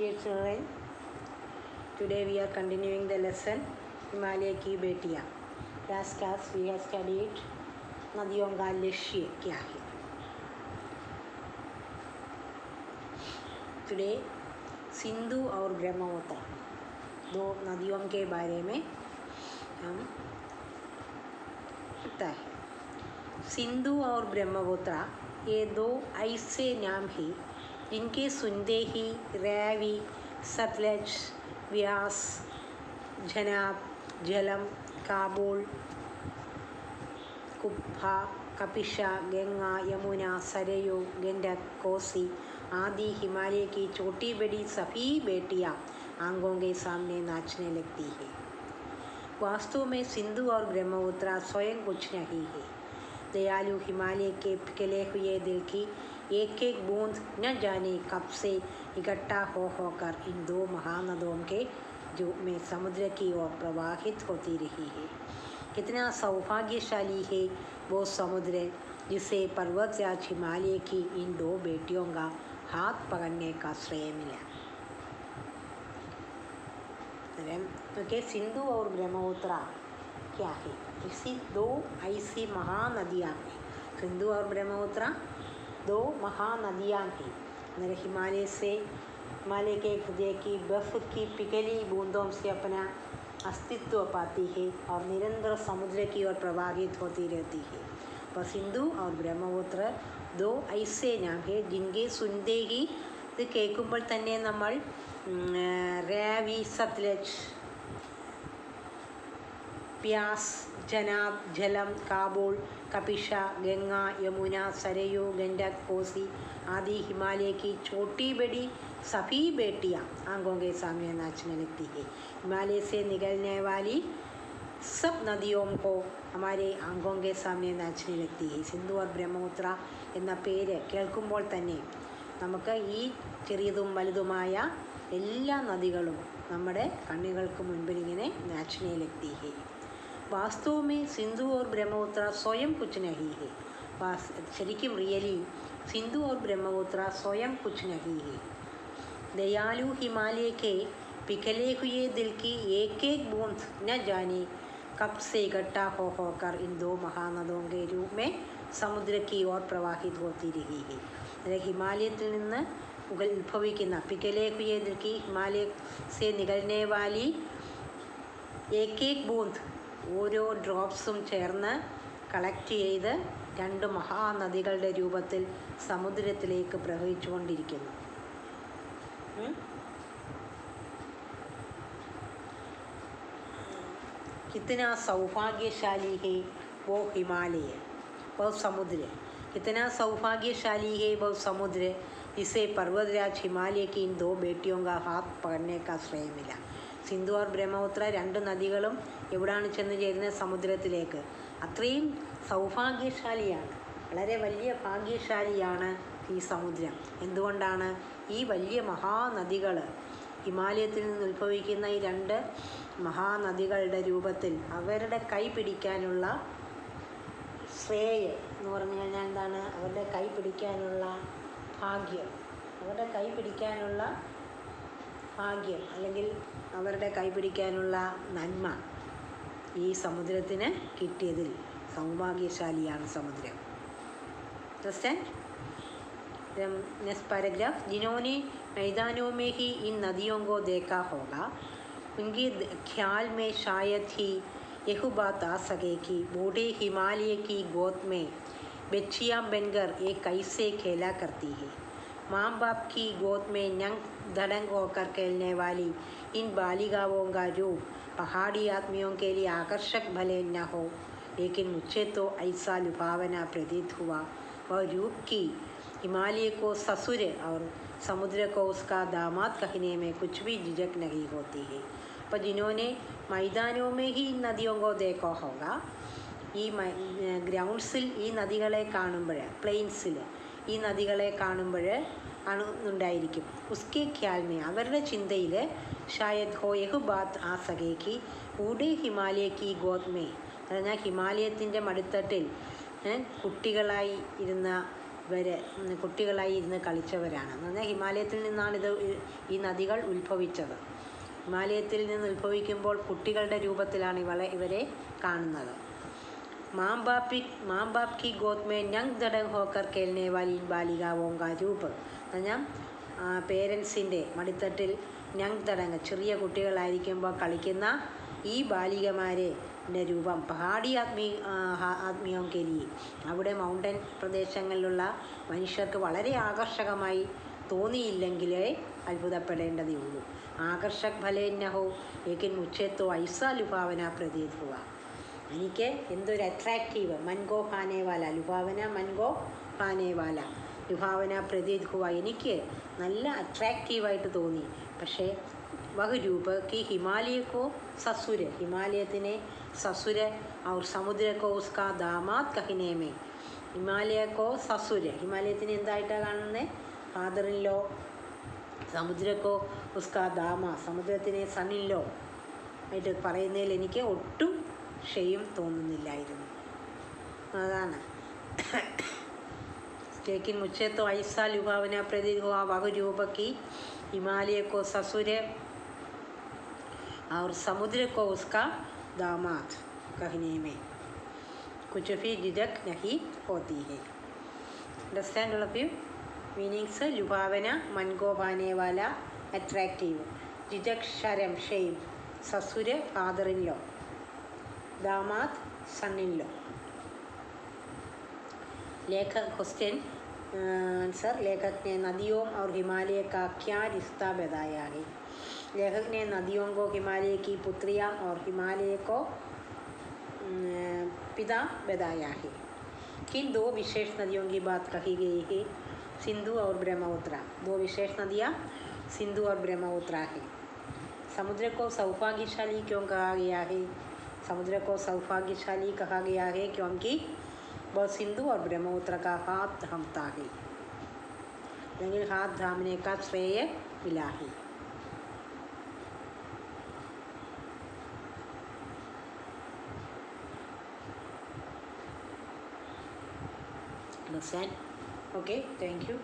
Dear children, today we are continuing the lesson Himalaya की बेटियाँ. Last class we have studied नदियों का लक्ष्य क्या है. Today सिंधु और ब्रह्मपुत्र दो नदियों के बारे में हम पता है. सिंधु और ब्रह्मपुत्र ये दो ऐसे नाम हैं जिनके सुनते ही रावी, सतलज, व्यास, झनाब, झेलम, काबुल, कुब्भा, कपिशा, गंगा, यमुना, सरयू, गंडक, कोसी आदि हिमालय की छोटी बड़ी सभी बेटियां आंखों के सामने नाचने लगती है. वास्तव में सिंधु और ब्रह्मपुत्र स्वयं कुछ नहीं है. दयालु हिमालय के पिघले हुए दिल की एक एक बूंद न जाने कब से इकट्ठा होकर इन दो महानदियों के रूप में समुद्र की ओर प्रवाहित होती रही है. कितना सौभाग्यशाली है वो समुद्र जिसे पर्वतराज हिमालय की इन दो बेटियों का हाथ पकड़ने का श्रेय मिला. तो सिंधु और ब्रह्मपुत्र क्या है? इसी दो ऐसी महानदियाँ हैं. सिंधु और ब्रह्मपुत्र दो महानदियाँ हैं. हिमालय के हृदय की बर्फ की पिघली बूंदों से अपना अस्तित्व पाती है और निरंतर समुद्र की ओर प्रवाहित होती रहती है. पर सिंधु और ब्रह्मपुत्र दो ऐसे नाम है जिनके सुनते ही ഇത് കേൾക്കുമ്പോൾ തന്നെ നമ്മൾ രാവി, സത്ലജ്, प्यास, जनाब, झेलम, काबुल, कपिशा, गंगा, यमुना, सरयू, गंडक, कोसी आदि हिमालय की छोटी बड़ी सभी बेटियां आंखों के सामने नाचने लगती है. हिमालय से निकलने वाली सब नदियों को हमारे आंखों के सामने नाचने लगती है. सिंधु और ब्रह्मपुत्र എന്ന പേര് കേൾക്കുമ്പോൾ തന്നെ നമുക്ക് ഈ ചെറിയതും വലുതുമായ എല്ലാ നദികളും നമ്മുടെ കണ്ണുകൾക്ക് മുൻപിൽ ഇങ്ങനെ നാचने लगती है. वास्तव में सिंधु और ब्रह्मपुत्र स्वयं कुछ नहीं है. शरिക്കും रियली सिंधु और ब्रह्मपुत्र स्वयं कुछ नहीं है. दयालु हिमालय के पिघले हुए दिल की एक एक बूंद न जाने कब से इकट्ठा होकर इन दो महानदियों के रूप में समुद्र की ओर प्रवाहित होती रही है. हिमालयത്തിൽ നിന്ന് ഉത്ഭവിക്കുന്ന पिघले हुए दिल की हिमालय से निकलने वाली एक एक बूंद ഓരോ ഡ്രോപ്സും ചേർന്ന് കളക്ട് ചെയ്ത് രണ്ട് മഹാനദികളുടെ രൂപത്തിൽ സമുദ്രത്തിലേക്ക് പ്രവഹിച്ചുകൊണ്ടിരിക്കുന്നു. कितना सौभाग्यशाली है वो हिमालय, वो समुद्र. कितना सौभाग्यशाली है वो समुद्र जिसे पर्वतराज हिमालय की इन दो बेटियों का हाथ पकड़ने का श्रेय मिला. സിന്ധു और ബ്രഹ്മപുത്ര രണ്ട് നദികളും എവിടെയാണ് ചെന്ന് ചേരുന്നത്? സമുദ്രത്തിലേക്ക്. അത്രയും സൗഭാഗ്യശാലിയാണ്, വളരെ വലിയ ഭാഗ്യശാലിയാണ് ഈ സമുദ്രം. എന്തുകൊണ്ടാണ്? ഈ വലിയ മഹാനദികൾ ഹിമാലയത്തിൽ നിന്ന് ഉത്ഭവിക്കുന്ന ഈ രണ്ട് മഹാനദികളുടെ രൂപത്തിൽ അവരുടെ കൈ പിടിക്കാനുള്ള ശ്രേയ എന്ന് പറഞ്ഞു കഴിഞ്ഞാൽ എന്താണ്? അവരുടെ കൈ പിടിക്കാനുള്ള ഭാഗ്യം, അവരുടെ കൈ പിടിക്കാനുള്ള ഭാഗ്യം അല്ലെങ്കിൽ അവരുടെ കൈ പിടിക്കാനുള്ള നന്മ ഈ സമുദ്രത്തിന് കിട്ടിയതിൽ സൗഭാഗ്യശാലിയാണ് സമുദ്രം. Next paragraph. जिन्होंने मैदानों में ही इन नदियों को देखा होगा उनके ख्याल में शायद ही यह बात आ सके कि बूढ़े हिमालय की गोद में बच्चियाँ बनकर एक कैसे खेला करती है. माँ बाप की गोद में नंग धड़ंग होकर खेलने वाली इन बालिकाओं का रूप पहाड़ी आदमियों के लिए आकर्षक भले न हो, लेकिन मुझे तो ऐसा लुभावना प्रतीत हुआ. वह रूप की हिमालय को ससुर और समुद्र को उसका दामाद कहने में कुछ भी झिझक नहीं होती है. पर जिन्होंने मैदानों में ही इन नदियों को देखा होगा, ഈ ഗ്രൗണ്ട്സിൽ ഈ നദികളെ കാണുമ്പോൾ, പ്ലെയിൻസിൽ ഈ നദികളെ കാണുമ്പോൾ ആണ് ഉണ്ടായിരിക്കും. ഉസ്കെ ഖ്യാൽ മേ അവരുടെ ചിന്തയിൽ ഷായദ് ഹോ യഹ് ബാത്ത് ആ സകേക്ക് ഊടെ ഹിമാലയ കി ഗോത് മേ, പറഞ്ഞാൽ ഹിമാലയത്തിൻ്റെ മടിത്തട്ടിൽ കുട്ടികളായി ഇരുന്ന ഇവർ കുട്ടികളായി ഇരുന്ന് കളിച്ചവരാണ്. എന്ന് പറഞ്ഞാൽ ഹിമാലയത്തിൽ നിന്നാണ് ഈ നദികൾ ഉത്ഭവിച്ചത്. ഹിമാലയത്തിൽ നിന്ന് ഉത്ഭവിക്കുമ്പോൾ കുട്ടികളുടെ രൂപത്തിലാണ് ഇവരെ കാണുന്നത്. മാം ബാപ് കി ഗോദ് മേ നങ് ദടങ് ഹോക്കർ കേൽനെ വാലി ബാലികാവോം കാ രൂപ്. പറഞ്ഞാൽ പേരൻസിൻ്റെ മടിത്തട്ടിൽ നങ് ദടങ് ചെറിയ കുട്ടികളായിരിക്കുമ്പോൾ കളിക്കുന്ന ഈ ബാലികമാരെ രൂപം പഹാടി ആത്മീയം കെലി. അവിടെ മൗണ്ടൻ പ്രദേശങ്ങളിലുള്ള മനുഷ്യർക്ക് വളരെ ആകർഷകമായി തോന്നിയില്ലെങ്കിലേ അത്ഭുതപ്പെടേണ്ടതേ ഉള്ളൂ. ആകർഷക് ഭലേ നഹോ ലേക്കിൻ മുച്ചേത്തോ ഐസാ ലുഭാവന പ്രതീത് ഹുവ. എനിക്ക് എന്തൊരു അട്രാക്റ്റീവ്, മൻഗോ ഖാനേവാല, ലുഭാവന മൻഗോ ഖാനേവാല, ലുഭാവന പ്രതീത് ഹുവ. എനിക്ക് നല്ല അട്രാക്റ്റീവായിട്ട് തോന്നി. പക്ഷേ വഹ് കി ഹിമാലയക്കോ സസുര, ഹിമാലയത്തിനെ സസുര ഔർ സമുദ്രക്കോ ഉസ്കാ ദാമാത് കഹിനേമേ. ഹിമാലയക്കോ സസുര, ഹിമാലയത്തിനെ എന്തായിട്ടാണ് കാണുന്നത്? Father in law. സമുദ്രക്കോ ഉസ്കാ ദാമ, സമുദ്രത്തിനെ സൺ ഇൻ ലോ ആയിട്ട് പറയുന്നതിൽ എനിക്ക് ഒട്ടും ഷെയും തോന്നുന്നില്ലായിരുന്നു. അതാണ് ലേക്കിൻ മുച്ചേത്തോ ഐസാ ലുഭാവന പ്രതീത് ഹുവ വഹ് കി हिमालय को ससुर और समुद्र को उसका दामाद कहने में कुछ भी झिझक नहीं होती है. Understand all of you? Meanings: लुभावना, मन को भाने वाला, अट्रैक्टिव. झिझक शर्म शेम. ससुर फादर इन लॉ. दामाद सन इन लॉ. लेखक क्वेश्चन आंसर: लेखक ने नदियों और हिमालय का क्या रिश्ता बताया है? लेखक ने नदियों को हिमालय की पुत्रियां और हिमालय को पिता बताया है. किन दो विशेष नदियों की बात कही गई है? सिंधु और ब्रह्मपुत्र. दो विशेष नदियाँ सिंधु और ब्रह्मपुत्र है. समुद्र को सौभाग्यशाली क्यों कहा गया है? समुद्र को सौभाग्यशाली कहा गया है क्योंकि वह सिंधु और ब्रह्मपुत्र का हाथ थामता है, लेकिन हाथ थामने का श्रेय मिला है. Understand? Okay, thank you.